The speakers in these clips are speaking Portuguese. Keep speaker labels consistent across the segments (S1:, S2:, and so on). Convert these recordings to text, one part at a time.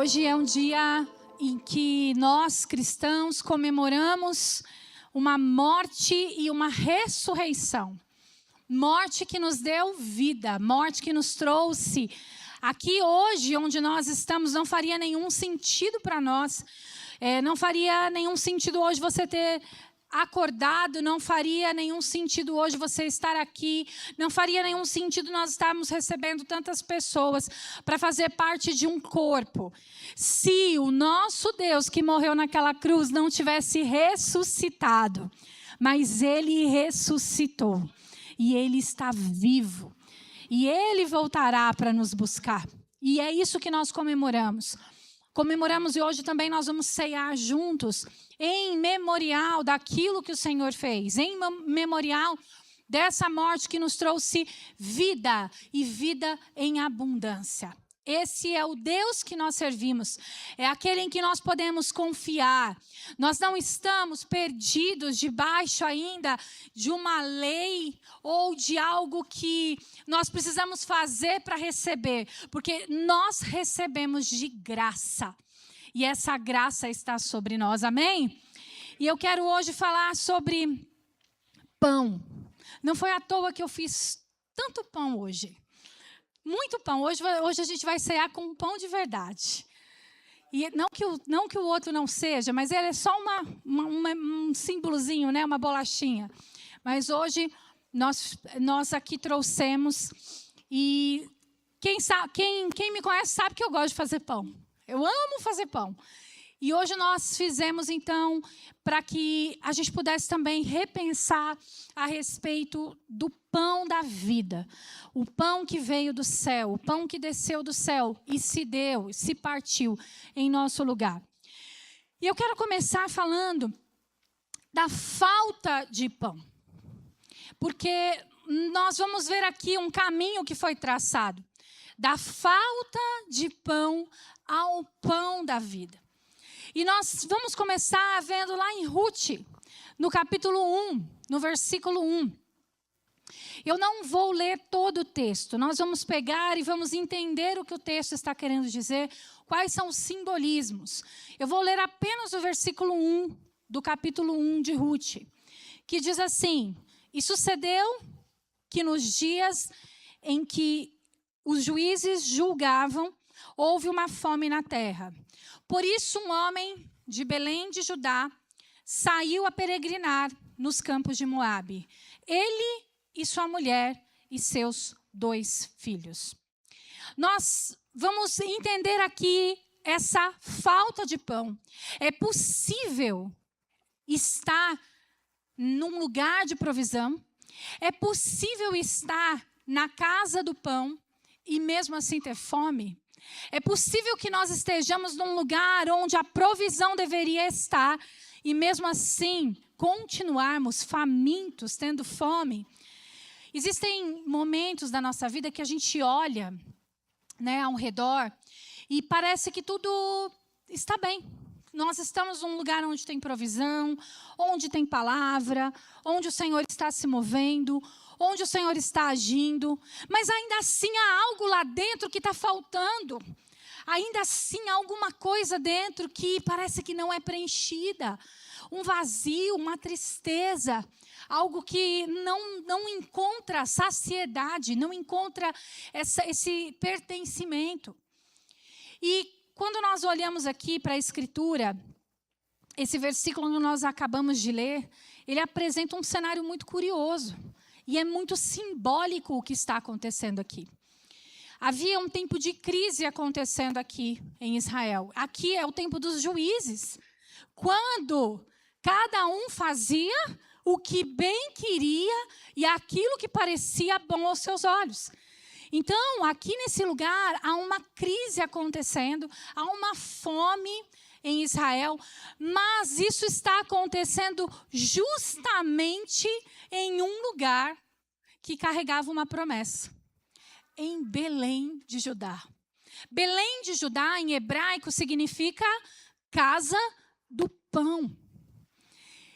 S1: Hoje é um dia em que nós, cristãos, comemoramos uma morte e uma ressurreição. Morte que nos deu vida, morte que nos trouxe. Aqui hoje, onde nós estamos, não faria nenhum sentido para nós. Não faria nenhum sentido hoje você ter acordado, não faria nenhum sentido hoje você estar aqui, não faria nenhum sentido nós estarmos recebendo tantas pessoas para fazer parte de um corpo. Se o nosso Deus que morreu naquela cruz não tivesse ressuscitado, mas Ele ressuscitou e Ele está vivo e Ele voltará para nos buscar. E é isso que nós comemoramos. Comemoramos e hoje também nós vamos ceiar juntos em memorial daquilo que o Senhor fez, em memorial dessa morte que nos trouxe vida e vida em abundância. Esse é o Deus que nós servimos, é aquele em que nós podemos confiar. Nós não estamos perdidos debaixo ainda de uma lei ou de algo que nós precisamos fazer para receber, porque nós recebemos de graça. E essa graça está sobre nós, amém? E eu quero hoje falar sobre pão. Não foi à toa que eu fiz tanto pão hoje. Muito pão. Hoje a gente vai cear com um pão de verdade. E não que o outro não seja, mas ele é só um símbolozinho, né? Uma bolachinha. Mas hoje nós aqui trouxemos. E quem me conhece sabe que eu gosto de fazer pão. Eu amo fazer pão. E hoje nós fizemos, então, para que a gente pudesse também repensar a respeito do pão da vida. O pão que veio do céu, o pão que desceu do céu e se deu, se partiu em nosso lugar. E eu quero começar falando da falta de pão. Porque nós vamos ver aqui um caminho que foi traçado. Da falta de pão ao pão da vida. E nós vamos começar vendo lá em Ruth, no capítulo 1, no versículo 1. Eu não vou ler todo o texto, nós vamos pegar e vamos entender o que o texto está querendo dizer, quais são os simbolismos. Eu vou ler apenas o versículo 1 do capítulo 1 de Ruth, que diz assim: E sucedeu que nos dias em que os juízes julgavam, houve uma fome na terra. Por isso, um homem de Belém de Judá saiu a peregrinar nos campos de Moabe. Ele e sua mulher e seus 2 filhos. Nós vamos entender aqui essa falta de pão. É possível estar num lugar de provisão. É possível estar na casa do pão e mesmo assim ter fome. É possível que nós estejamos num lugar onde a provisão deveria estar e mesmo assim continuarmos famintos, tendo fome. Existem momentos da nossa vida que a gente olha, né, ao redor e parece que tudo está bem. Nós estamos num lugar onde tem provisão, onde tem palavra, onde o Senhor está se movendo, onde o Senhor está agindo, mas ainda assim há algo lá dentro que está faltando. Ainda assim há alguma coisa dentro que parece que não é preenchida. Um vazio, uma tristeza, algo que não encontra saciedade, não encontra esse pertencimento. E quando nós olhamos aqui para a Escritura, esse versículo que nós acabamos de ler, ele apresenta um cenário muito curioso. E é muito simbólico o que está acontecendo aqui. Havia um tempo de crise acontecendo aqui em Israel. Aqui é o tempo dos juízes. Quando cada um fazia o que bem queria e aquilo que parecia bom aos seus olhos. Então, aqui nesse lugar, há uma crise acontecendo, há uma fome em Israel, mas isso está acontecendo justamente em um lugar que carregava uma promessa, em Belém de Judá. Belém de Judá, em hebraico, significa casa do pão.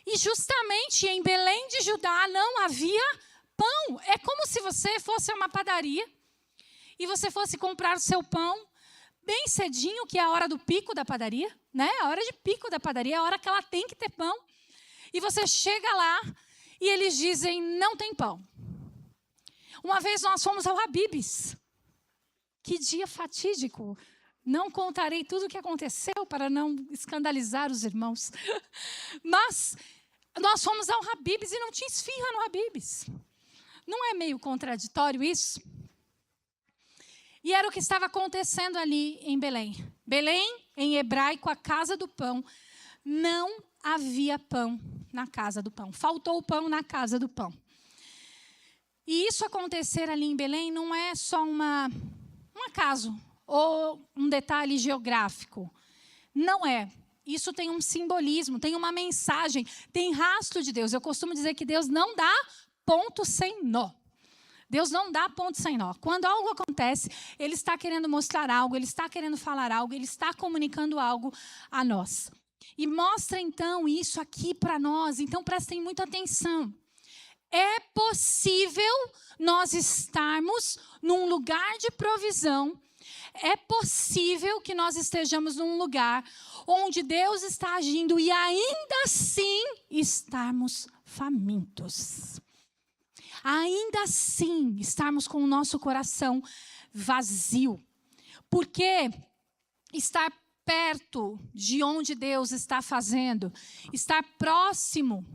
S1: E justamente em Belém de Judá não havia pão. É como se você fosse a uma padaria e você fosse comprar o seu pão, bem cedinho, que é a hora do pico da padaria, né? A hora de pico da padaria, a hora que ela tem que ter pão. E você chega lá e eles dizem, não tem pão. Uma vez nós fomos ao Habib's. Que dia fatídico. Não contarei tudo o que aconteceu para não escandalizar os irmãos. Mas nós fomos ao Habib's e não tinha esfirra no Habib's. Não é meio contraditório isso? E era o que estava acontecendo ali em Belém. Belém, em hebraico, a casa do pão. Não havia pão na casa do pão. Faltou pão na casa do pão. E isso acontecer ali em Belém não é só um acaso ou um detalhe geográfico. Não é. Isso tem um simbolismo, tem uma mensagem, tem rastro de Deus. Eu costumo dizer que Deus não dá ponto sem nó. Deus não dá ponto sem nó. Quando algo acontece, Ele está querendo mostrar algo, Ele está querendo falar algo, Ele está comunicando algo a nós. E mostra, então, isso aqui para nós. Então, prestem muita atenção. É possível nós estarmos num lugar de provisão. É possível que nós estejamos num lugar onde Deus está agindo e ainda assim estarmos famintos. Ainda assim estarmos com o nosso coração vazio. Porque estar perto de onde Deus está fazendo, estar próximo,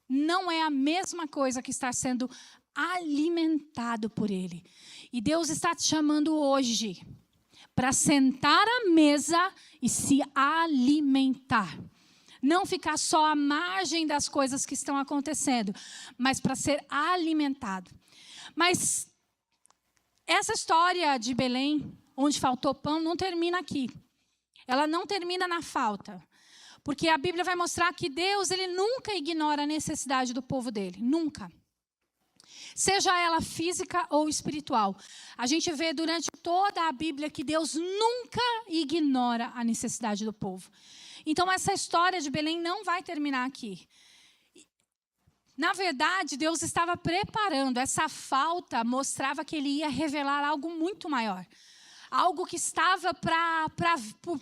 S1: não é a mesma coisa que estar sendo alimentado por Ele. E Deus está te chamando hoje para sentar à mesa e se alimentar. Não ficar só à margem das coisas que estão acontecendo, mas para ser alimentado. Mas essa história de Belém, onde faltou pão, não termina aqui. Ela não termina na falta. Porque a Bíblia vai mostrar que Deus, Ele nunca ignora a necessidade do povo dele. Nunca. Seja ela física ou espiritual. A gente vê durante toda a Bíblia que Deus nunca ignora a necessidade do povo. Então, essa história de Belém não vai terminar aqui. Na verdade, Deus estava preparando. Essa falta mostrava que Ele ia revelar algo muito maior. Algo que estava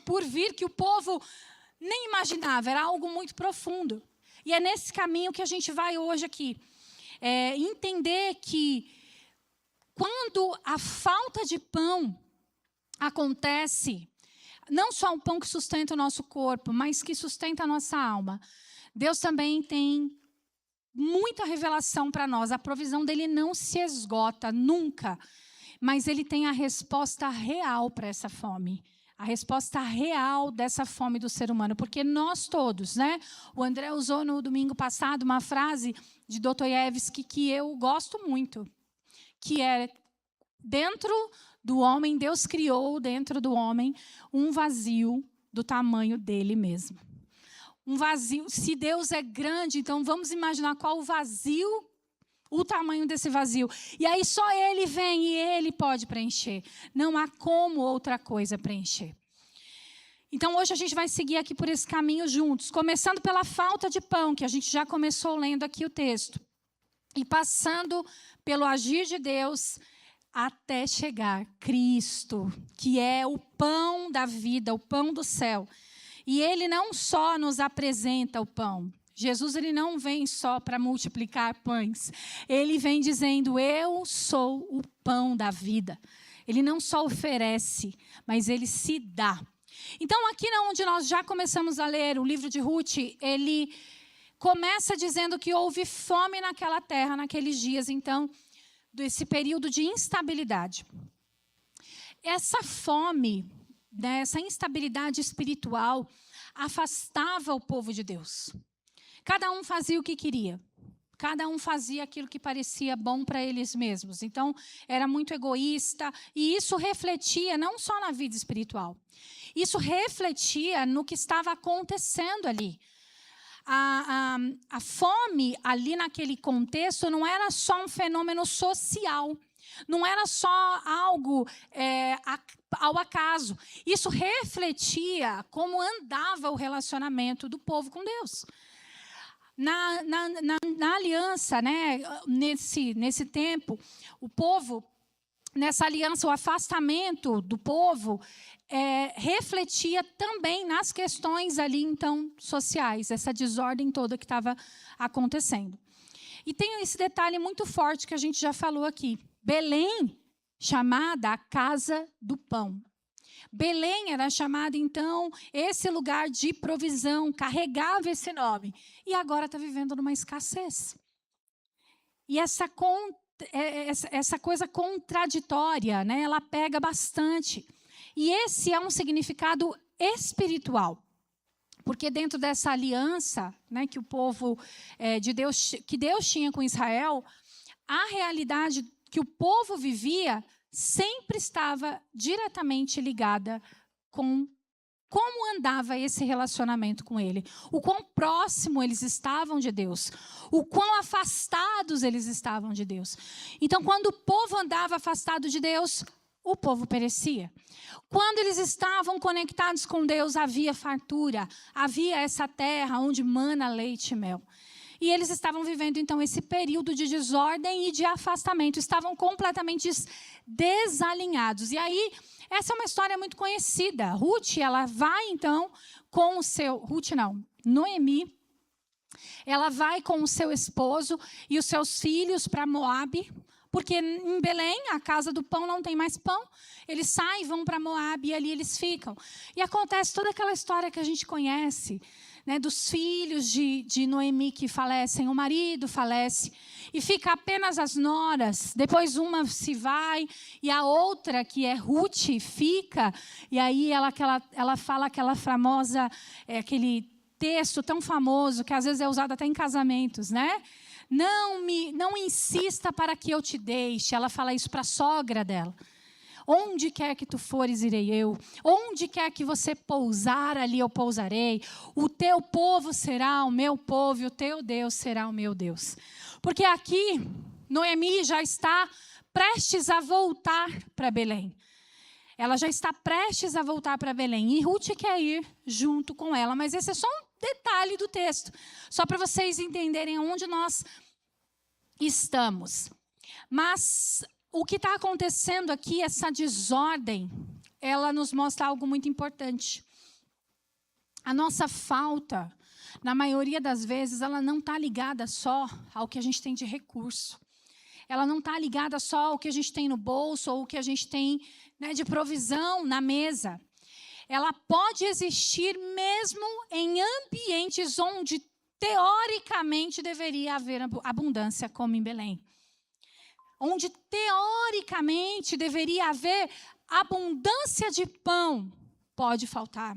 S1: por vir, que o povo nem imaginava. Era algo muito profundo. E é nesse caminho que a gente vai hoje aqui. Entender que quando a falta de pão acontece, não só um pão que sustenta o nosso corpo, mas que sustenta a nossa alma, Deus também tem muita revelação para nós. A provisão dele não se esgota nunca, mas ele tem a resposta real para essa fome. A resposta real dessa fome do ser humano. Porque nós todos, né? O André usou no domingo passado uma frase de Dostoiévski que eu gosto muito. Que é, dentro do homem, Deus criou dentro do homem um vazio do tamanho dele mesmo. Um vazio. Se Deus é grande, então vamos imaginar qual o vazio, o tamanho desse vazio. E aí só Ele vem e Ele pode preencher. Não há como outra coisa preencher. Então hoje a gente vai seguir aqui por esse caminho juntos. Começando pela falta de pão, que a gente já começou lendo aqui o texto. E passando pelo agir de Deus até chegar Cristo, que é o pão da vida, o pão do céu. E Ele não só nos apresenta o pão. Jesus, ele não vem só para multiplicar pães. Ele vem dizendo, eu sou o pão da vida. Ele não só oferece, mas ele se dá. Então, aqui onde nós já começamos a ler o livro de Ruth, ele começa dizendo que houve fome naquela terra, naqueles dias, então, desse período de instabilidade. Essa fome, né, essa instabilidade espiritual, afastava o povo de Deus. Cada um fazia o que queria. Cada um fazia aquilo que parecia bom para eles mesmos. Então, era muito egoísta. E isso refletia não só na vida espiritual. Isso refletia no que estava acontecendo ali. A fome ali naquele contexto não era só um fenômeno social. Não era só algo ao acaso. Isso refletia como andava o relacionamento do povo com Deus. Na aliança, né, nesse tempo, o povo nessa aliança, o afastamento do povo refletia também nas questões ali, então, sociais, essa desordem toda que estava acontecendo. E tem esse detalhe muito forte que a gente já falou aqui. Belém, chamada a casa do pão. Belém era chamada, então, esse lugar de provisão, carregava esse nome. E agora está vivendo numa escassez. E essa coisa contraditória, né, ela pega bastante. E esse é um significado espiritual. Porque dentro dessa aliança, né, que o povo de Deus, que Deus tinha com Israel, a realidade que o povo vivia sempre estava diretamente ligada com como andava esse relacionamento com ele, o quão próximo eles estavam de Deus, o quão afastados eles estavam de Deus. Então, quando o povo andava afastado de Deus, o povo perecia. Quando eles estavam conectados com Deus, havia fartura, havia essa terra onde mana leite e mel. E eles estavam vivendo, então, esse período de desordem e de afastamento. Estavam completamente desalinhados. E aí, essa é uma história muito conhecida. Ruth, ela vai, então, com o seu... Ruth não, Noemi. Ela vai com o seu esposo e os seus filhos para Moabe. Porque em Belém, a casa do pão, não tem mais pão. Eles saem, vão para Moabe e ali eles ficam. E acontece toda aquela história que a gente conhece, né, dos filhos de Noemi que falecem, o marido falece, e fica apenas as noras, depois uma se vai, e a outra, que é Ruth, fica, e aí ela fala aquela famosa, aquele texto tão famoso, que às vezes é usado até em casamentos, né? Não insista para que eu te deixe. Ela fala isso para a sogra dela. Onde quer que tu fores, irei eu. Onde quer que você pousar, ali eu pousarei. O teu povo será o meu povo e o teu Deus será o meu Deus. Porque aqui, Noemi já está prestes a voltar para Belém. Ela já está prestes a voltar para Belém. E Ruth quer ir junto com ela. Mas esse é só um detalhe do texto. Só para vocês entenderem onde nós estamos. Mas o que está acontecendo aqui, essa desordem, ela nos mostra algo muito importante. A nossa falta, na maioria das vezes, ela não está ligada só ao que a gente tem de recurso. Ela não está ligada só ao que a gente tem no bolso ou o que a gente tem, né, de provisão na mesa. Ela pode existir mesmo em ambientes onde, teoricamente, deveria haver abundância, como em Belém. Onde, teoricamente, deveria haver abundância de pão, pode faltar.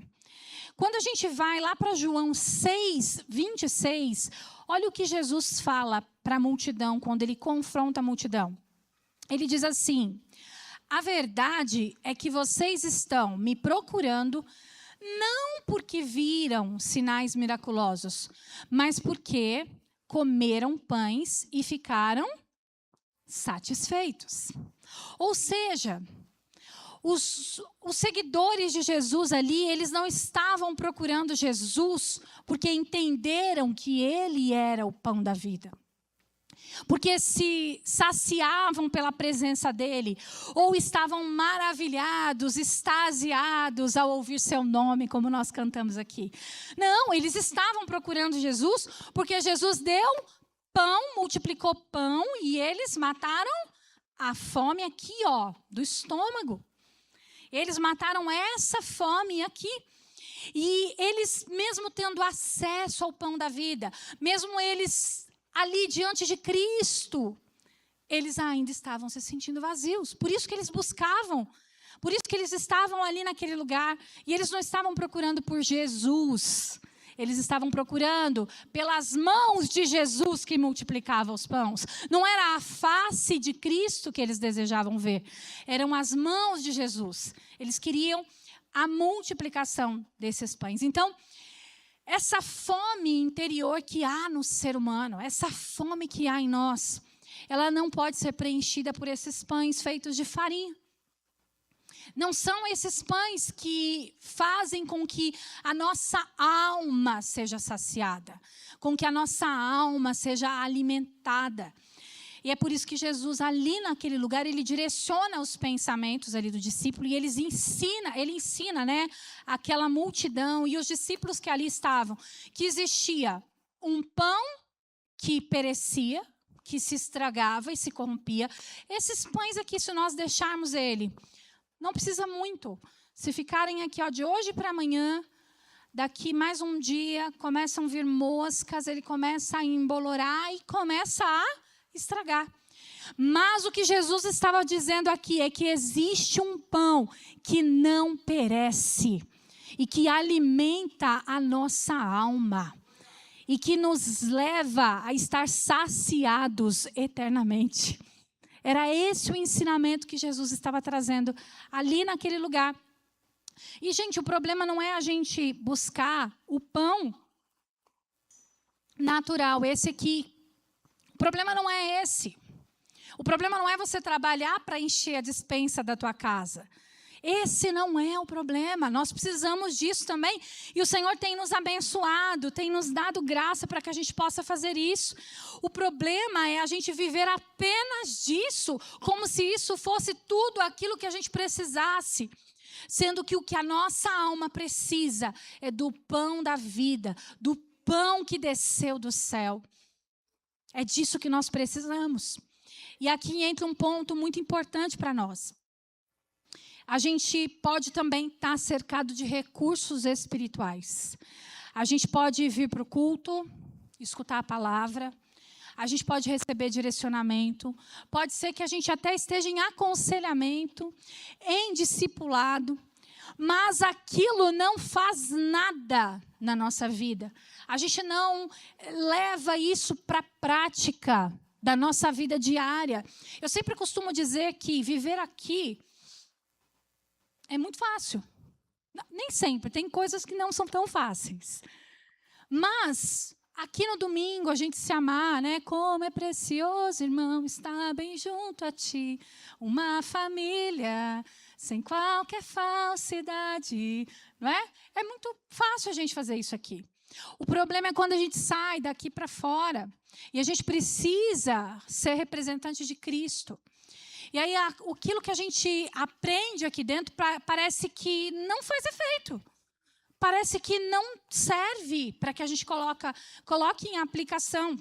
S1: Quando a gente vai lá para João 6, 26, olha o que Jesus fala para a multidão, quando ele confronta a multidão. Ele diz assim: a verdade é que vocês estão me procurando não porque viram sinais miraculosos, mas porque comeram pães e ficaram satisfeitos. Ou seja, os seguidores de Jesus ali, eles não estavam procurando Jesus porque entenderam que ele era o pão da vida. Porque se saciavam pela presença dele, ou estavam maravilhados, extasiados ao ouvir seu nome, como nós cantamos aqui. Não, eles estavam procurando Jesus porque Jesus deu pão, multiplicou pão, e eles mataram a fome aqui, ó, do estômago. Eles mataram essa fome aqui. E eles, mesmo tendo acesso ao pão da vida, mesmo eles ali diante de Cristo, eles ainda estavam se sentindo vazios. Por isso que eles buscavam, por isso que eles estavam ali naquele lugar. E eles não estavam procurando por Jesus. Eles estavam procurando pelas mãos de Jesus que multiplicava os pães. Não era a face de Cristo que eles desejavam ver. Eram as mãos de Jesus. Eles queriam a multiplicação desses pães. Então, essa fome interior que há no ser humano, essa fome que há em nós, ela não pode ser preenchida por esses pães feitos de farinha. Não são esses pães que fazem com que a nossa alma seja saciada, com que a nossa alma seja alimentada. E é por isso que Jesus, ali naquele lugar, ele direciona os pensamentos ali do discípulo e ele ensina, né, aquela multidão e os discípulos que ali estavam, que existia um pão que perecia, que se estragava e se corrompia. Esses pães aqui, se nós deixarmos ele, não precisa muito. Se ficarem aqui, ó, de hoje para amanhã, daqui mais um dia, começam a vir moscas, ele começa a embolorar e começa a estragar. Mas o que Jesus estava dizendo aqui é que existe um pão que não perece e que alimenta a nossa alma e que nos leva a estar saciados eternamente. Era esse o ensinamento que Jesus estava trazendo ali naquele lugar. E, gente, o problema não é a gente buscar o pão natural, esse aqui. O problema não é esse. O problema não é você trabalhar para encher a despensa da tua casa. Esse não é o problema. Nós precisamos disso também. E o Senhor tem nos abençoado, tem nos dado graça para que a gente possa fazer isso. O problema é a gente viver apenas disso, como se isso fosse tudo aquilo que a gente precisasse. Sendo que o que a nossa alma precisa é do pão da vida, do pão que desceu do céu. É disso que nós precisamos. E aqui entra um ponto muito importante para nós. A gente pode também estar cercado de recursos espirituais. A gente pode vir para o culto, escutar a palavra. A gente pode receber direcionamento. Pode ser que a gente até esteja em aconselhamento, em discipulado. Mas aquilo não faz nada na nossa vida. A gente não leva isso para a prática da nossa vida diária. Eu sempre costumo dizer que viver aqui é muito fácil. Nem sempre, tem coisas que não são tão fáceis. Mas aqui no domingo a gente se amar, né? Como é precioso, irmão, estar bem junto a ti. Uma família sem qualquer falsidade, não é? É muito fácil a gente fazer isso aqui. O problema é quando a gente sai daqui para fora e a gente precisa ser representante de Cristo. E aí aquilo que a gente aprende aqui dentro parece que não faz efeito. Parece que não serve para que a gente coloque em aplicação.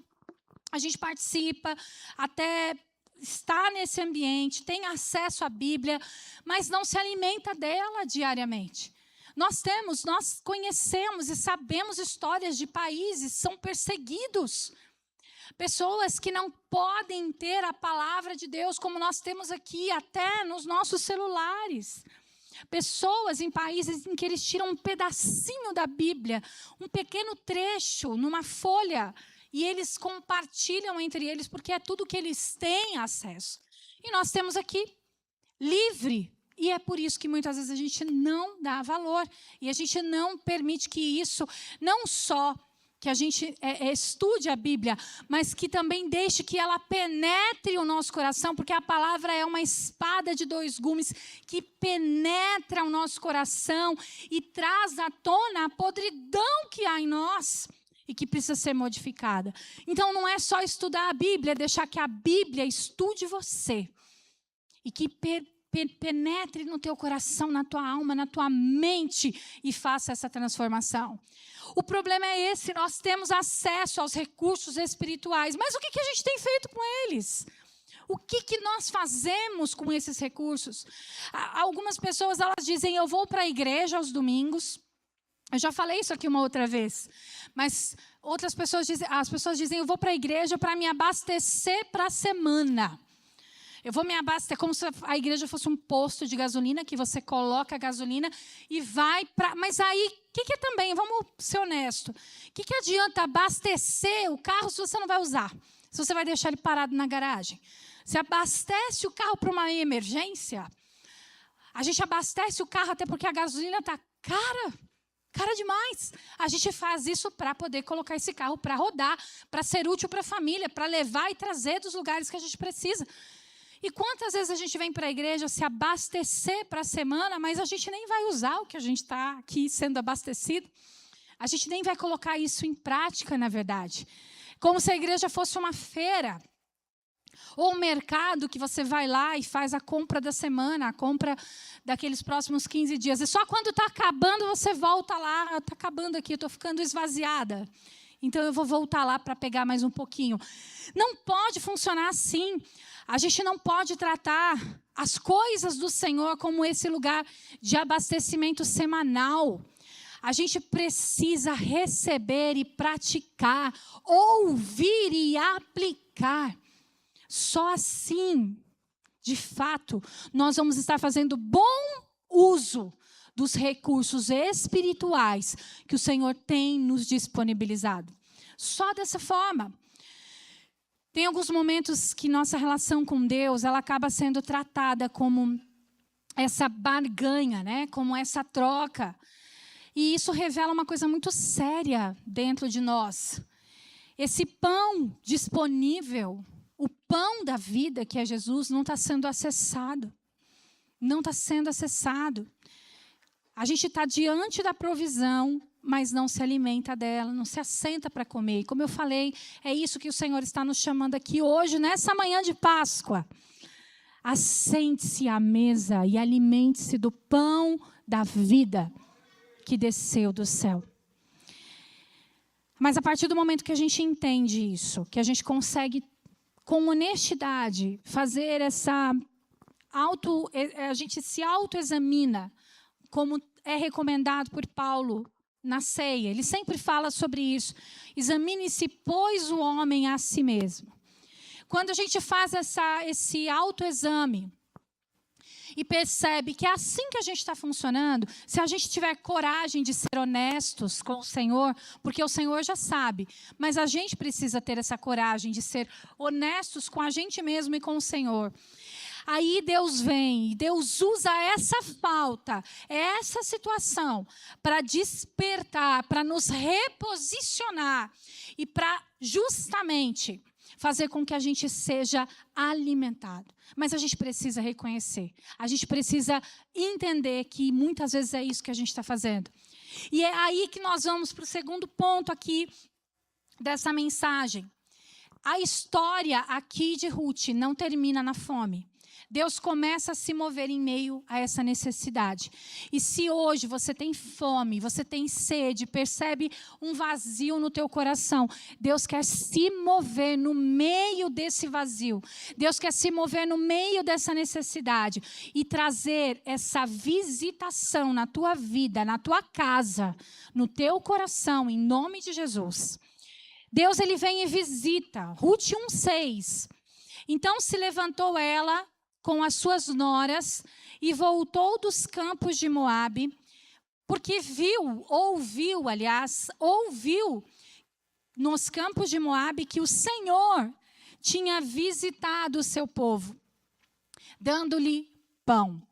S1: A gente participa, até está nesse ambiente, tem acesso à Bíblia, mas não se alimenta dela diariamente. Nós conhecemos e sabemos histórias de países que são perseguidos. Pessoas que não podem ter a palavra de Deus como nós temos aqui, até nos nossos celulares. Pessoas em países em que eles tiram um pedacinho da Bíblia, um pequeno trecho, numa folha, e eles compartilham entre eles, porque é tudo que eles têm acesso. E nós temos aqui, livre. E é por isso que muitas vezes a gente não dá valor. E a gente não permite que isso, não só que a gente estude a Bíblia, mas que também deixe que ela penetre o nosso coração, porque a palavra é uma espada de dois gumes que penetra o nosso coração e traz à tona a podridão que há em nós e que precisa ser modificada. Então não é só estudar a Bíblia, é deixar que a Bíblia estude você e que penetre no teu coração, na tua alma, na tua mente e faça essa transformação. O problema é esse, nós temos acesso aos recursos espirituais, mas o que a gente tem feito com eles? O que nós fazemos com esses recursos? Algumas pessoas, elas dizem, eu vou para a igreja aos domingos. Eu já falei isso aqui uma outra vez, mas outras pessoas dizem, as pessoas dizem, eu vou para a igreja para me abastecer para a semana. Eu vou me abastecer, como se a igreja fosse um posto de gasolina, que você coloca a gasolina e vai para... Mas aí, o que é também, vamos ser honestos, o que adianta abastecer o carro se você não vai usar? Se você vai deixar ele parado na garagem? Você abastece o carro para uma emergência? A gente abastece o carro até porque a gasolina está cara demais. A gente faz isso para poder colocar esse carro para rodar, para ser útil para a família, para levar e trazer dos lugares que a gente precisa. E quantas vezes a gente vem para a igreja se abastecer para a semana, mas a gente nem vai usar o que a gente está aqui sendo abastecido. A gente nem vai colocar isso em prática, na verdade. Como se a igreja fosse uma feira. Ou o mercado que você vai lá e faz a compra da semana, a compra daqueles próximos 15 dias. E só quando está acabando, você volta lá. Está acabando aqui, eu estou ficando esvaziada. Então, eu vou voltar lá para pegar mais um pouquinho. Não pode funcionar assim. A gente não pode tratar as coisas do Senhor como esse lugar de abastecimento semanal. A gente precisa receber e praticar, ouvir e aplicar. Só assim, de fato, nós vamos estar fazendo bom uso dos recursos espirituais que o Senhor tem nos disponibilizado. Só dessa forma. Tem alguns momentos que nossa relação com Deus, ela acaba sendo tratada como essa barganha, né? Como essa troca. E isso revela uma coisa muito séria dentro de nós. Esse pão disponível, o pão da vida que é Jesus, não está sendo acessado. Não está sendo acessado. A gente está diante da provisão, mas não se alimenta dela, não se assenta para comer. E como eu falei, é isso que o Senhor está nos chamando aqui hoje, nessa manhã de Páscoa. Assente-se à mesa e alimente-se do pão da vida que desceu do céu. Mas a partir do momento que a gente entende isso, que a gente consegue, com honestidade, fazer a gente se autoexamina, como é recomendado por Paulo na ceia. Ele sempre fala sobre isso. Examine-se, pois, o homem a si mesmo. Quando a gente faz esse autoexame e percebe que é assim que a gente está funcionando, se a gente tiver coragem de ser honestos com o Senhor, porque o Senhor já sabe, mas a gente precisa ter essa coragem de ser honestos com a gente mesmo e com o Senhor. Aí Deus vem, e Deus usa essa falta, essa situação, para despertar, para nos reposicionar e para justamente fazer com que a gente seja alimentado. Mas a gente precisa reconhecer, a gente precisa entender que muitas vezes é isso que a gente está fazendo. E é aí que nós vamos para o segundo ponto aqui dessa mensagem. A história aqui de Ruth não termina na fome. Deus começa a se mover em meio a essa necessidade. E se hoje você tem fome, você tem sede, percebe um vazio no teu coração, Deus quer se mover no meio desse vazio. Deus quer se mover no meio dessa necessidade e trazer essa visitação na tua vida, na tua casa, no teu coração, em nome de Jesus. Deus, ele vem e visita. Ruth 1:6. Então se levantou ela com as suas noras, e voltou dos campos de Moabe, porque ouviu nos campos de Moabe que o Senhor tinha visitado o seu povo, dando-lhe pão.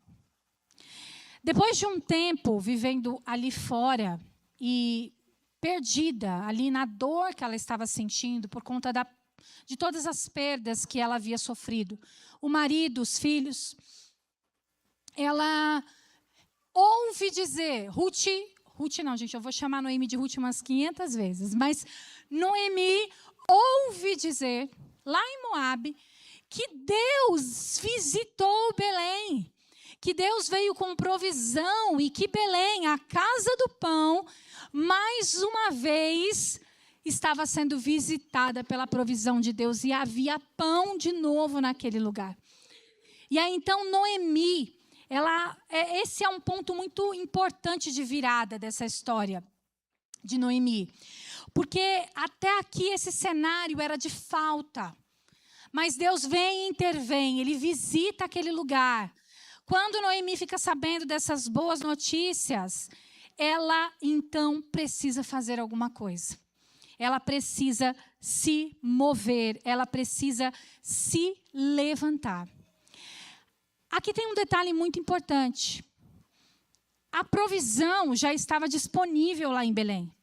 S1: Depois de um tempo vivendo ali fora e perdida, ali na dor que ela estava sentindo por conta de todas as perdas que ela havia sofrido, o marido, os filhos, ela ouve dizer, Ruth não, gente, eu vou chamar Noemi de Ruth umas 500 vezes, mas Noemi ouve dizer, lá em Moabe, que Deus visitou Belém, que Deus veio com provisão e que Belém, a casa do pão, mais uma vez estava sendo visitada pela provisão de Deus e havia pão de novo naquele lugar. E aí então Noemi, esse é um ponto muito importante de virada dessa história de Noemi. Porque até aqui esse cenário era de falta. Mas Deus vem e intervém, ele visita aquele lugar. Quando Noemi fica sabendo dessas boas notícias, ela então precisa fazer alguma coisa. Ela precisa se mover, ela precisa se levantar. Aqui tem um detalhe muito importante. A provisão já estava disponível lá em Belém.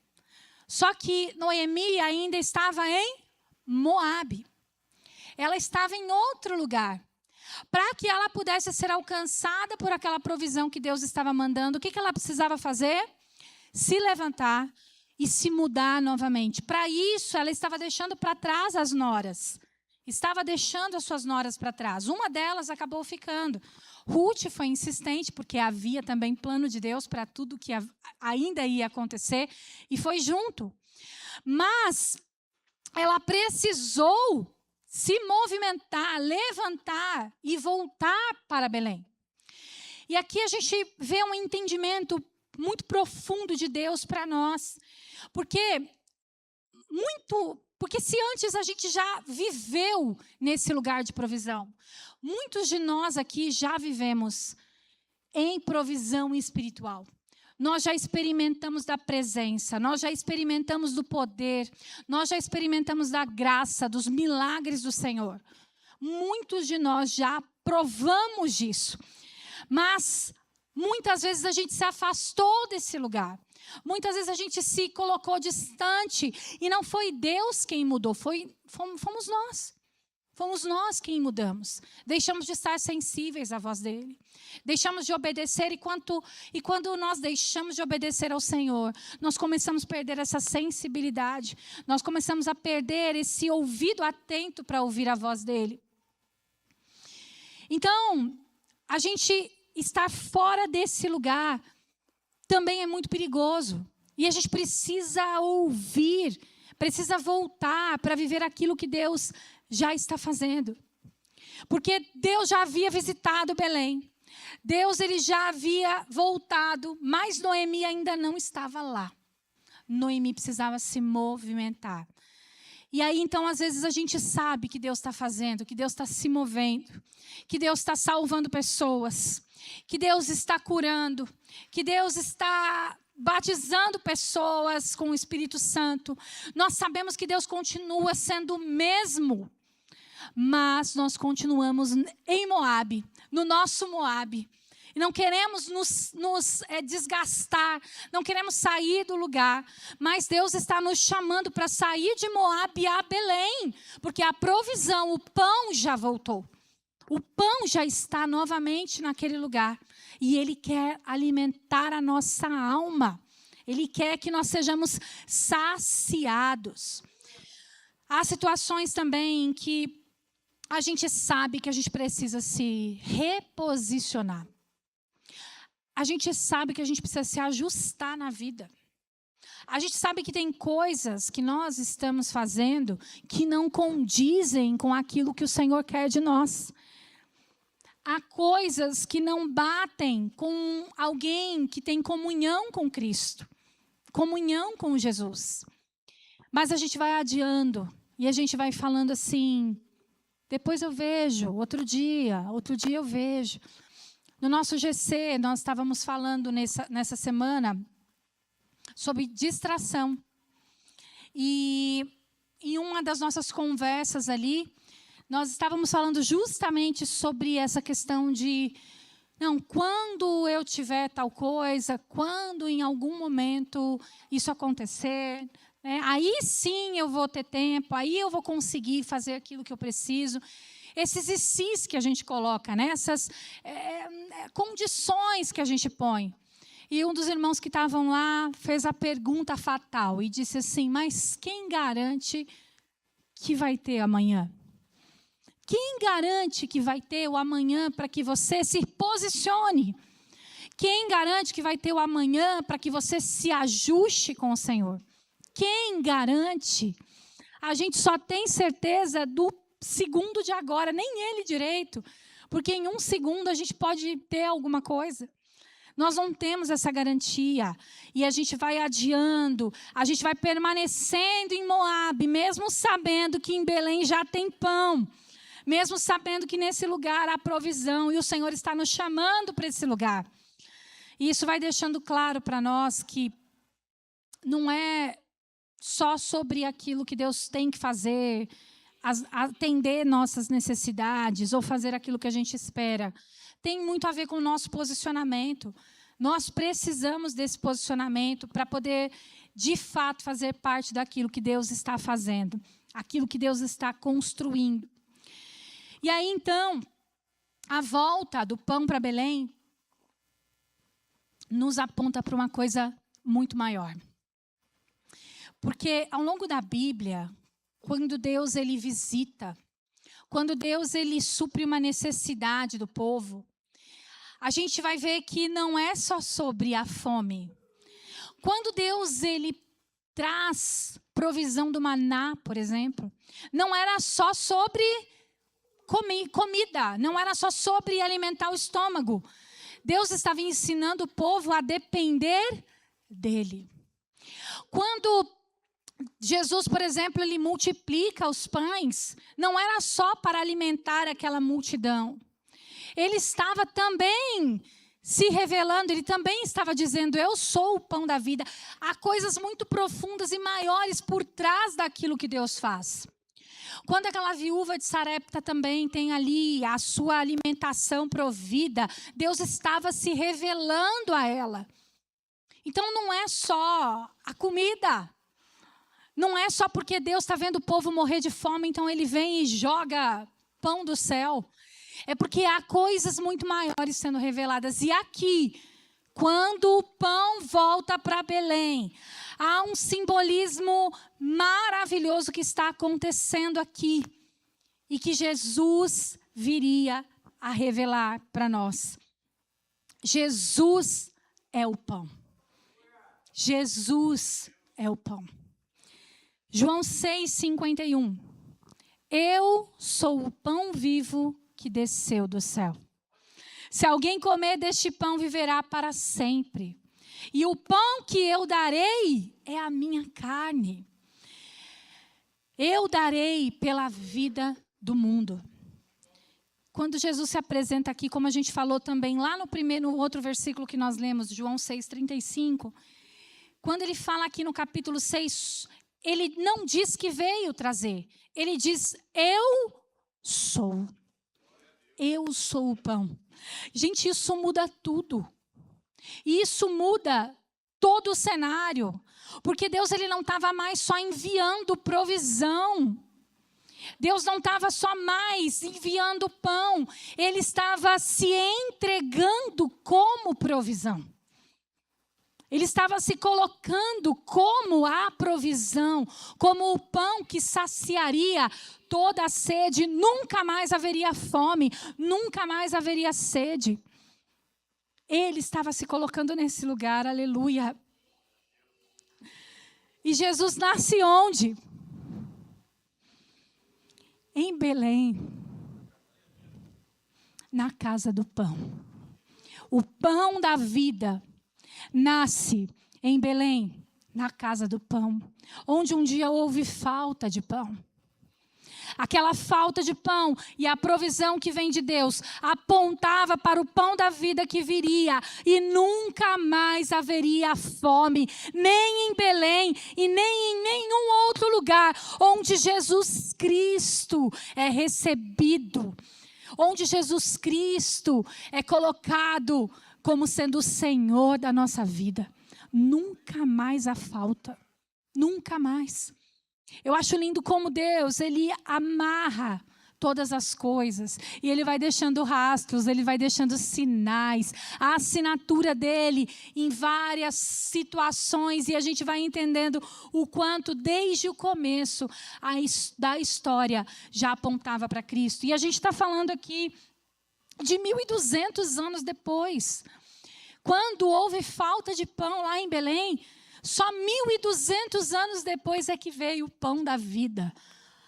S1: Só que Noemi ainda estava em Moabe. Ela estava em outro lugar. Para que ela pudesse ser alcançada por aquela provisão que Deus estava mandando, o que ela precisava fazer? Se levantar e se mudar novamente. Para isso, ela estava deixando para trás as noras. estava deixando as suas noras para trás. Uma delas acabou ficando. Ruth foi insistente, porque havia também plano de Deus para tudo que ainda ia acontecer, e foi junto. Mas ela precisou se movimentar, levantar e voltar para Belém. E aqui a gente vê um entendimento muito profundo de Deus para nós. Porque se antes a gente já viveu nesse lugar de provisão. Muitos de nós aqui já vivemos em provisão espiritual. Nós já experimentamos da presença, nós já experimentamos do poder, nós já experimentamos da graça, dos milagres do Senhor. Muitos de nós já provamos disso. Mas muitas vezes a gente se afastou desse lugar. Muitas vezes a gente se colocou distante e não foi Deus quem mudou, fomos nós. Fomos nós quem mudamos. Deixamos de estar sensíveis à voz dele. Deixamos de obedecer e quando nós deixamos de obedecer ao Senhor, nós começamos a perder essa sensibilidade. Nós começamos a perder esse ouvido atento para ouvir a voz dele. Então, a gente estar fora desse lugar também é muito perigoso. E a gente precisa ouvir, precisa voltar para viver aquilo que Deus já está fazendo. Porque Deus já havia visitado Belém. Deus ele já havia voltado, mas Noemi ainda não estava lá. Noemi precisava se movimentar. E aí, então, às vezes a gente sabe que Deus está fazendo, que Deus está se movendo, que Deus está salvando pessoas, que Deus está curando, que Deus está batizando pessoas com o Espírito Santo. Nós sabemos que Deus continua sendo o mesmo, mas nós continuamos em Moabe, no nosso Moabe. E não queremos nos desgastar, não queremos sair do lugar, mas Deus está nos chamando para sair de Moabe a Belém, porque a provisão, o pão já voltou. O pão já está novamente naquele lugar e Ele quer alimentar a nossa alma. Ele quer que nós sejamos saciados. Há situações também em que a gente sabe que a gente precisa se reposicionar. A gente sabe que a gente precisa se ajustar na vida. A gente sabe que tem coisas que nós estamos fazendo que não condizem com aquilo que o Senhor quer de nós. Há coisas que não batem com alguém que tem comunhão com Cristo, comunhão com Jesus. Mas a gente vai adiando e a gente vai falando assim, depois eu vejo, outro dia eu vejo. No nosso GC, nós estávamos falando nessa semana sobre distração. E em uma das nossas conversas ali, nós estávamos falando justamente sobre essa questão de, não, quando eu tiver tal coisa, quando em algum momento isso acontecer, né, aí sim eu vou ter tempo, aí eu vou conseguir fazer aquilo que eu preciso. Esses "sis" que a gente coloca, né? Essas condições que a gente põe. E um dos irmãos que estavam lá fez a pergunta fatal e disse assim, mas quem garante que vai ter amanhã? Quem garante que vai ter o amanhã para que você se posicione? Quem garante que vai ter o amanhã para que você se ajuste com o Senhor? Quem garante? A gente só tem certeza do segundo de agora, nem ele direito, porque em um segundo a gente pode ter alguma coisa. Nós não temos essa garantia e a gente vai adiando, a gente vai permanecendo em Moabe, mesmo sabendo que em Belém já tem pão, mesmo sabendo que nesse lugar há provisão e o Senhor está nos chamando para esse lugar. E isso vai deixando claro para nós que não é só sobre aquilo que Deus tem que fazer, atender nossas necessidades ou fazer aquilo que a gente espera. Tem muito a ver com o nosso posicionamento. Nós precisamos desse posicionamento para poder, de fato, fazer parte daquilo que Deus está fazendo, aquilo que Deus está construindo. E aí, então, a volta do pão para Belém nos aponta para uma coisa muito maior. Porque, ao longo da Bíblia, quando Deus ele visita, quando Deus ele supre uma necessidade do povo, a gente vai ver que não é só sobre a fome. Quando Deus ele traz provisão do maná, por exemplo, não era só sobre comida, não era só sobre alimentar o estômago. Deus estava ensinando o povo a depender dele. Quando Jesus, por exemplo, ele multiplica os pães, não era só para alimentar aquela multidão. Ele estava também se revelando, ele também estava dizendo, eu sou o pão da vida. Há coisas muito profundas e maiores por trás daquilo que Deus faz. Quando aquela viúva de Sarepta também tem ali a sua alimentação provida, Deus estava se revelando a ela. Então não é só a comida. Não é só porque Deus está vendo o povo morrer de fome, então ele vem e joga pão do céu. É porque há coisas muito maiores sendo reveladas. E aqui, quando o pão volta para Belém, há um simbolismo maravilhoso que está acontecendo aqui. E que Jesus viria a revelar para nós. Jesus é o pão. Jesus é o pão. João 6,51. Eu sou o pão vivo que desceu do céu. Se alguém comer deste pão, viverá para sempre. E o pão que eu darei é a minha carne. Eu darei pela vida do mundo. Quando Jesus se apresenta aqui, como a gente falou também lá no outro versículo que nós lemos, João 6,35, quando ele fala aqui no capítulo 6, ele não diz que veio trazer. Ele diz, eu sou. Eu sou o pão. Gente, isso muda tudo. E isso muda todo o cenário. Porque Deus ele não estava mais só enviando provisão. Deus não estava só mais enviando pão. Ele estava se entregando como provisão. Ele estava se colocando como a provisão, como o pão que saciaria toda a sede. Nunca mais haveria fome, nunca mais haveria sede. Ele estava se colocando nesse lugar, aleluia. E Jesus nasce onde? Em Belém, na casa do pão. O pão da vida nasce em Belém, na casa do pão, onde um dia houve falta de pão. Aquela falta de pão e a provisão que vem de Deus apontava para o pão da vida que viria e nunca mais haveria fome, nem em Belém e nem em nenhum outro lugar onde Jesus Cristo é recebido, onde Jesus Cristo é colocado como sendo o Senhor da nossa vida. Nunca mais há falta. Nunca mais. Eu acho lindo como Deus, Ele amarra todas as coisas. E Ele vai deixando rastros, Ele vai deixando sinais. A assinatura dEle em várias situações. E a gente vai entendendo o quanto, desde o começo da história, já apontava para Cristo. E a gente está falando aqui de 1.200 anos depois. Quando houve falta de pão lá em Belém, só 1.200 anos depois é que veio o pão da vida.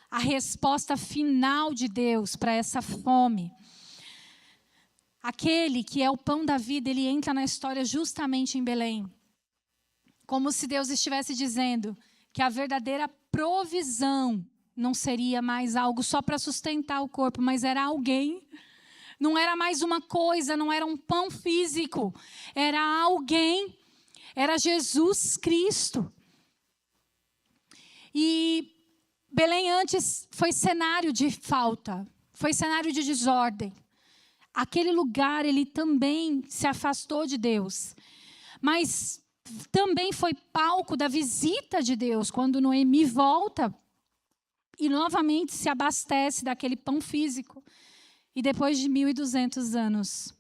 S1: A resposta final de Deus para essa fome. Aquele que é o pão da vida, ele entra na história justamente em Belém. Como se Deus estivesse dizendo que a verdadeira provisão não seria mais algo só para sustentar o corpo, mas era alguém. Não era mais uma coisa, não era um pão físico. Era alguém, era Jesus Cristo. E Belém antes foi cenário de falta, foi cenário de desordem. Aquele lugar, ele também se afastou de Deus. Mas também foi palco da visita de Deus, quando Noemi volta e novamente se abastece daquele pão físico. E depois de 1.200 anos,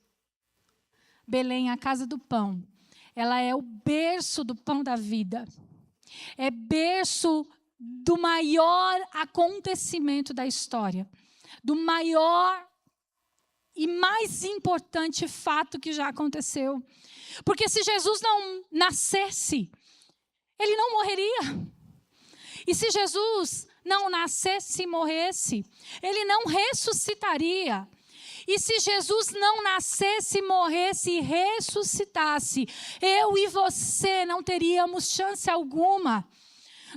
S1: Belém, a casa do pão, ela é o berço do pão da vida. É berço do maior acontecimento da história. do maior e mais importante fato que já aconteceu. Porque se Jesus não nascesse, ele não morreria. E se Jesus não nascesse e morresse, ele não ressuscitaria. E se Jesus não nascesse, morresse e ressuscitasse, eu e você não teríamos chance alguma.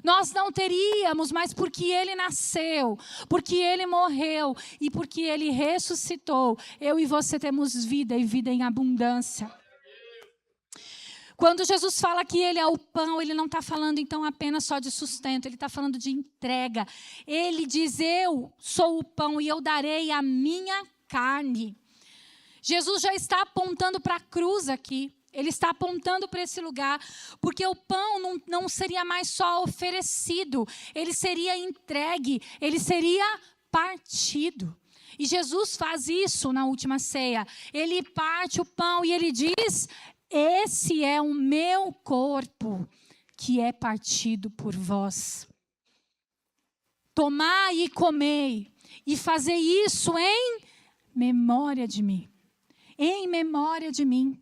S1: Nós não teríamos, mas porque ele nasceu, porque ele morreu e porque ele ressuscitou, eu e você temos vida e vida em abundância. Quando Jesus fala que ele é o pão, ele não está falando então apenas só de sustento, ele está falando de entrega. Ele diz, eu sou o pão e eu darei a minha carne. Jesus já está apontando para a cruz aqui. Ele está apontando para esse lugar, porque o pão não seria mais só oferecido, ele seria entregue, ele seria partido. E Jesus faz isso na última ceia. Ele parte o pão e ele diz, esse é o meu corpo que é partido por vós. Tomai e comei, e fazer isso em memória de mim. Em memória de mim.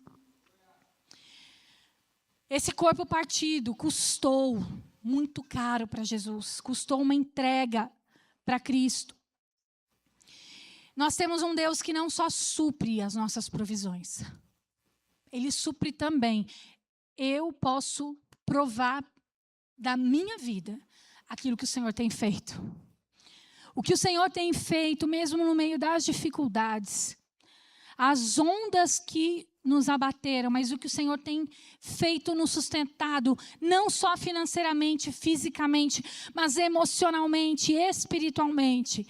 S1: Esse corpo partido custou muito caro para Jesus. Custou uma entrega para Cristo. Nós temos um Deus que não só supre as nossas provisões. Ele supre também. Eu posso provar da minha vida aquilo que o Senhor tem feito. O que o Senhor tem feito mesmo no meio das dificuldades. As ondas que nos abateram, mas o que o Senhor tem feito, nos sustentado, não só financeiramente, fisicamente, mas emocionalmente, espiritualmente.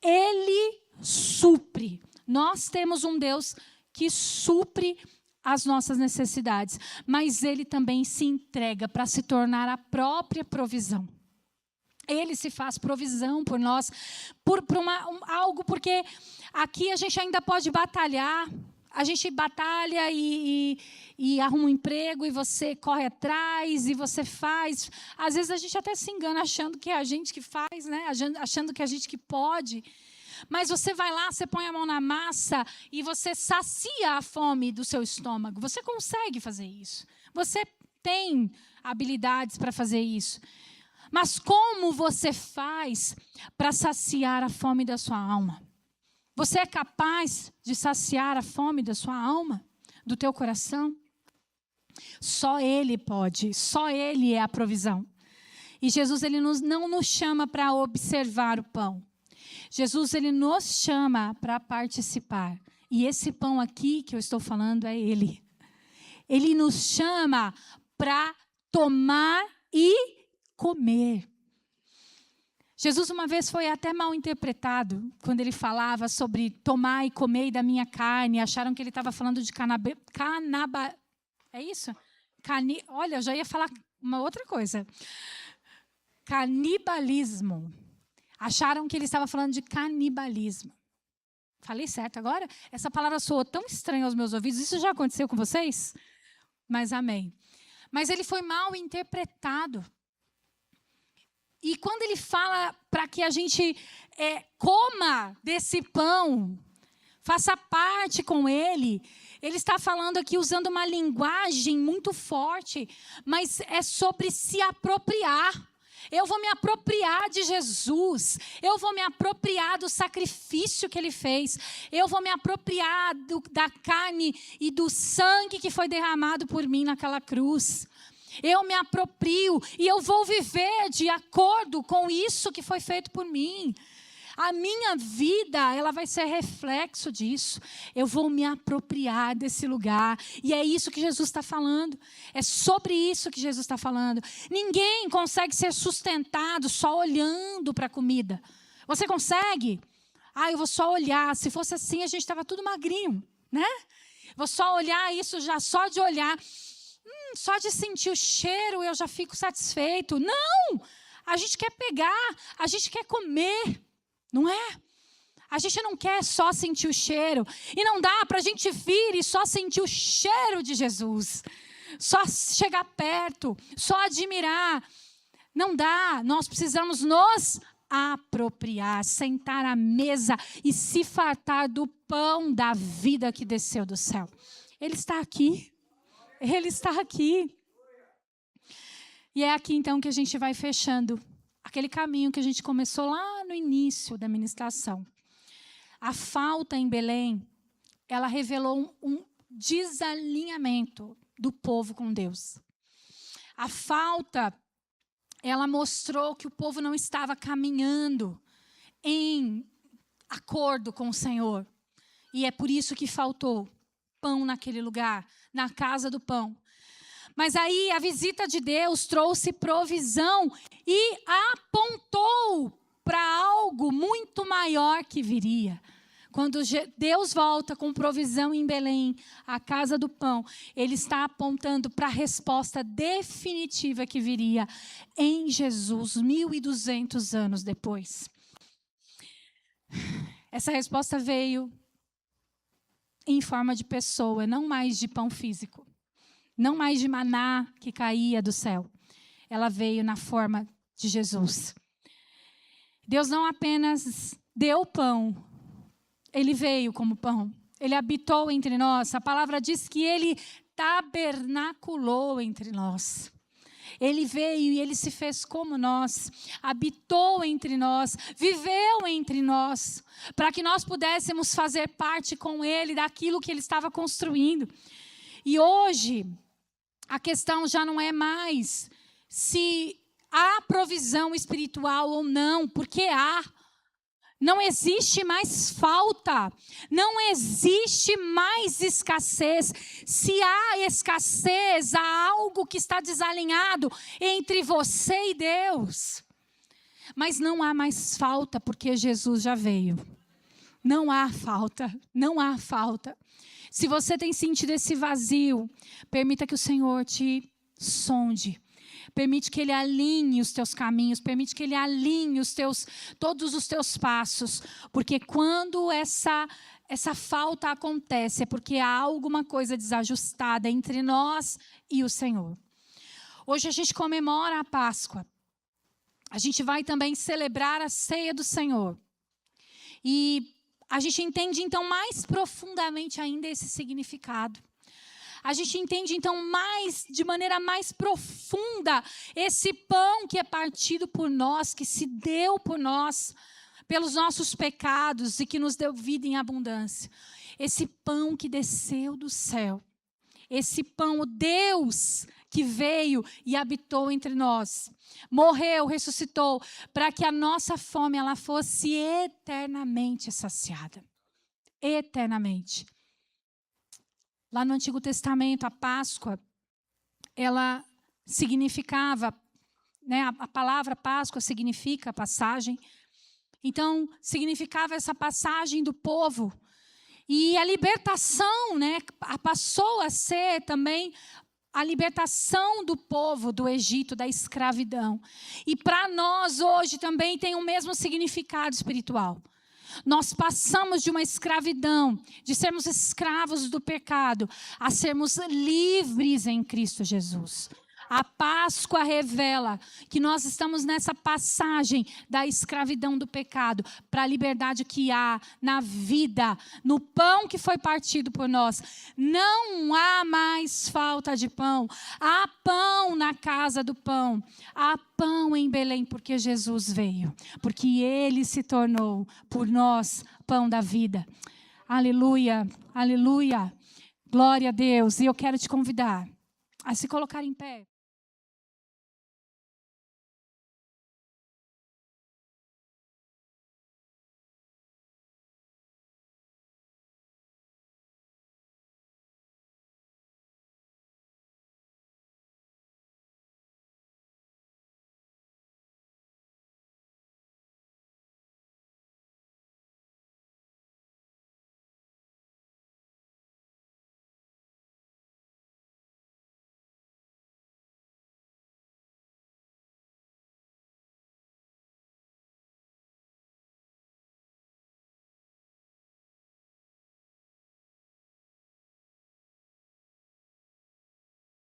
S1: Ele supre. Nós temos um Deus que supre as nossas necessidades, mas Ele também se entrega para se tornar a própria provisão. Ele se faz provisão por nós, por algo, porque aqui a gente ainda pode batalhar. A gente batalha e arruma um emprego e você corre atrás e você faz. Às vezes a gente até se engana achando que é a gente que faz, né? Achando que é a gente que pode. Mas você vai lá, você põe a mão na massa e você sacia a fome do seu estômago. Você consegue fazer isso. Você tem habilidades para fazer isso. Mas como você faz para saciar a fome da sua alma? Você é capaz de saciar a fome da sua alma, do teu coração? Só Ele pode, só Ele é a provisão. E Jesus, Ele não nos chama para observar o pão. Jesus, Ele nos chama para participar. E esse pão aqui que eu estou falando é Ele. Ele nos chama para tomar e comer. Jesus uma vez foi até mal interpretado quando ele falava sobre tomar e comer da minha carne. Acharam que ele estava falando de é isso? Olha, eu já ia falar uma outra coisa. Canibalismo. Acharam que ele estava falando de canibalismo. Falei certo agora? Essa palavra soou tão estranha aos meus ouvidos. Isso já aconteceu com vocês? Mas amém. Mas ele foi mal interpretado. E quando ele fala para que a gente coma desse pão, faça parte com ele, ele está falando aqui usando uma linguagem muito forte, mas é sobre se apropriar. Eu vou me apropriar de Jesus, eu vou me apropriar do sacrifício que Ele fez, eu vou me apropriar da carne e do sangue que foi derramado por mim naquela cruz. Eu me aproprio e eu vou viver de acordo com isso que foi feito por mim. A minha vida, ela vai ser reflexo disso. Eu vou me apropriar desse lugar. E é isso que Jesus está falando. É sobre isso que Jesus está falando. Ninguém consegue ser sustentado só olhando para a comida. Você consegue? Eu vou só olhar. Se fosse assim, a gente estava tudo magrinho, né? Vou só olhar isso já, só de olhar. Só de sentir o cheiro eu já fico satisfeito. Não! A gente quer pegar, a gente quer comer, não é? A gente não quer só sentir o cheiro. E não dá para a gente vir e só sentir o cheiro de Jesus. Só chegar perto, só admirar. Não dá, nós precisamos nos apropriar, sentar à mesa e se fartar do pão da vida que desceu do céu. Ele está aqui. Ele está aqui. E é aqui então que a gente vai fechando aquele caminho que a gente começou lá no início da ministração. A falta em Belém, ela revelou um desalinhamento do povo com Deus. A falta, ela mostrou que o povo não estava caminhando em acordo com o Senhor. E é por isso que faltou pão naquele lugar, na casa do pão. Mas aí a visita de Deus trouxe provisão e apontou para algo muito maior que viria. Quando Deus volta com provisão em Belém, a casa do pão, Ele está apontando para a resposta definitiva que viria em Jesus, 1.200 anos depois. Essa resposta veio em forma de pessoa, não mais de pão físico, não mais de maná que caía do céu. Ela veio na forma de Jesus. Deus não apenas deu pão, Ele veio como pão. Ele habitou entre nós. A palavra diz que Ele tabernaculou entre nós. Ele veio e Ele se fez como nós. Habitou entre nós. Viveu entre nós. Para que nós pudéssemos fazer parte com Ele daquilo que Ele estava construindo. E hoje, a questão já não é mais se há provisão espiritual ou não, porque há. Não existe mais falta, não existe mais escassez. Se há escassez, há algo que está desalinhado entre você e Deus. Mas não há mais falta, porque Jesus já veio. Não há falta, não há falta. Se você tem sentido esse vazio, permita que o Senhor te sonde. Permite que Ele alinhe os teus caminhos, permite que Ele alinhe todos os teus passos. Porque quando essa falta acontece, é porque há alguma coisa desajustada entre nós e o Senhor. Hoje a gente comemora a Páscoa. A gente vai também celebrar a ceia do Senhor. E a gente entende então mais profundamente ainda esse significado. A gente entende, então, de maneira mais profunda, esse pão que é partido por nós, que se deu por nós, pelos nossos pecados e que nos deu vida em abundância. Esse pão que desceu do céu. Esse pão, o Deus que veio e habitou entre nós. Morreu, ressuscitou, para que a nossa fome ela fosse eternamente saciada. Eternamente. Lá no Antigo Testamento, a Páscoa, ela significava, né, a palavra Páscoa significa passagem. Então, significava essa passagem do povo. E a libertação, né, passou a ser também a libertação do povo do Egito, da escravidão. E para nós hoje também tem o mesmo significado espiritual. Nós passamos de uma escravidão, de sermos escravos do pecado, a sermos livres em Cristo Jesus. A Páscoa revela que nós estamos nessa passagem da escravidão do pecado para a liberdade que há na vida, no pão que foi partido por nós. Não há mais falta de pão. Há pão na casa do pão. Há pão em Belém porque Jesus veio. Porque Ele se tornou por nós pão da vida. Aleluia, aleluia. Glória a Deus. E eu quero te convidar a se colocar em pé.